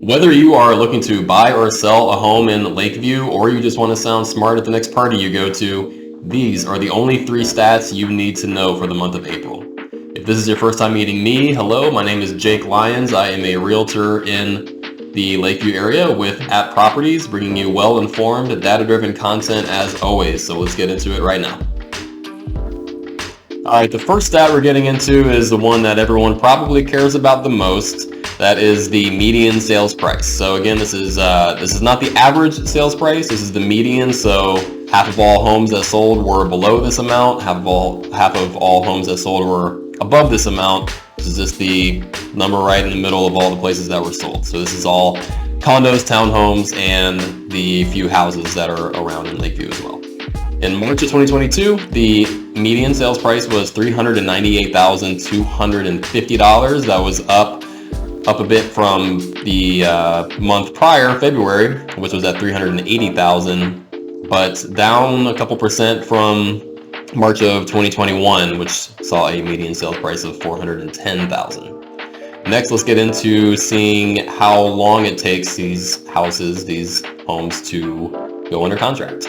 Whether you are looking to buy or sell a home in Lakeview, or you just want to sound smart at the next party you go to, these are the only 3 stats you need to know for the month of April. If this is your first time meeting me, hello, my name is Jake Lyons. I am a realtor in the Lakeview area with App Properties, bringing you well-informed, data-driven content as always. So let's get into it right now. All right, the first stat we're getting into is the one that everyone probably cares about the most. That is the median sales price. So again, this is not the average sales price. This is the median. So half of all homes that sold were below this amount. Half of all homes that sold were above this amount. This is just the number right in the middle of all the places that were sold. So this is all condos, townhomes, and the few houses that are around in Lakeview as well. In March of 2022, the median sales price was $398,250. That was up a bit from the month prior, February, which was at $380,000, but down a couple percent from March of 2021, which saw a median sales price of $410,000. Next, let's get into seeing how long it takes these homes to go under contract.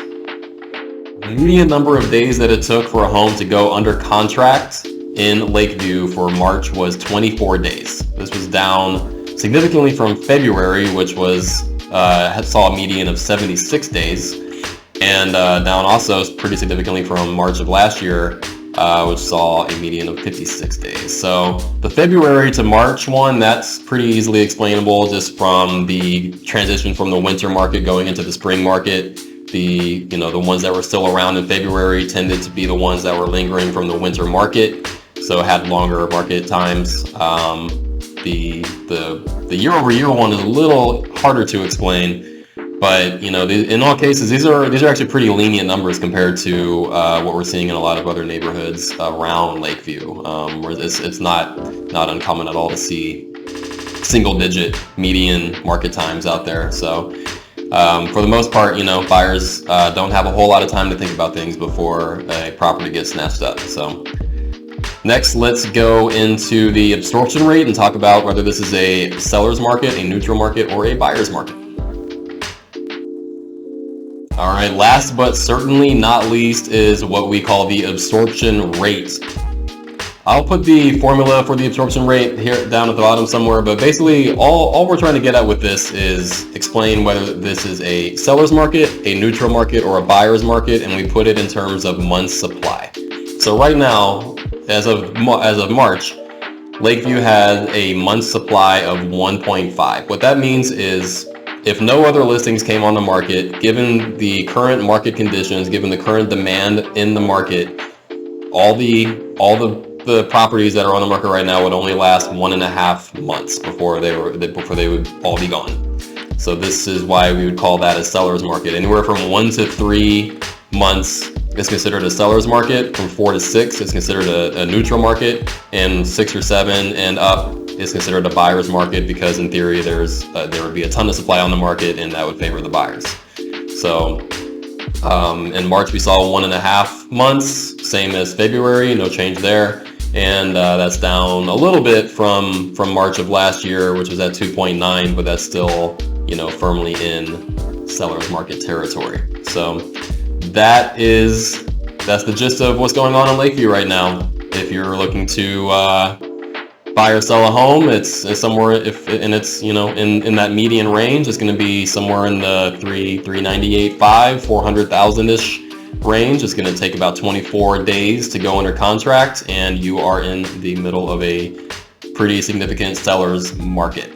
The median number of days that it took for a home to go under contract in Lakeview for March was 24 days. This was down significantly from February, which saw a median of 76 days, and down also pretty significantly from March of last year, which saw a median of 56 days. So the February to March one, that's pretty easily explainable just from the transition from the winter market going into the spring market. The ones that were still around in February tended to be the ones that were lingering from the winter market, so it had longer market times. The year-over-year one is a little harder to explain, but in all cases, these are actually pretty lenient numbers compared to what we're seeing in a lot of other neighborhoods around Lakeview, where it's not uncommon at all to see single-digit median market times out there. So for the most part, buyers don't have a whole lot of time to think about things before a property gets snatched up. So next, let's go into the absorption rate and talk about whether this is a seller's market, a neutral market, or a buyer's market. All right, last but certainly not least is what we call the absorption rate. I'll put the formula for the absorption rate here down at the bottom somewhere, but basically all we're trying to get at with this is explain whether this is a seller's market, a neutral market, or a buyer's market, and we put it in terms of months supply. So right now, as of March, Lakeview has a month supply of 1.5. What that means is if no other listings came on the market, given the current market conditions, given the current demand in the market, all the properties that are on the market right now would only last 1.5 months before they would all be gone. So this is why we would call that a seller's market. Anywhere from 1 to 3 months is considered a seller's market. From 4 to 6 is considered a neutral market, and 6 or 7 and up is considered a buyer's market, because in theory there would be a ton of supply on the market and that would favor the buyers. So in March we saw 1.5 months, same as February, no change there. And that's down a little bit from March of last year, which was at 2.9, but that's still firmly in seller's market territory. So that's the gist of what's going on in Lakeview right now. If you're looking to buy or sell a home, it's somewhere in that median range. It's going to be somewhere in the 398.5, 400,000-ish range. It's going to take about 24 days to go under contract, and you are in the middle of a pretty significant seller's market.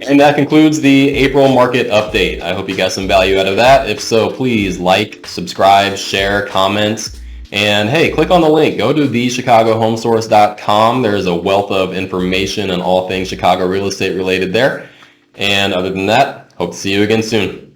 And that concludes the April market update. I hope you got some value out of that. If so, please like, subscribe, share, comment, and hey, click on the link. Go to thechicagohomesource.com. There's a wealth of information on all things Chicago real estate related there. And other than that, hope to see you again soon.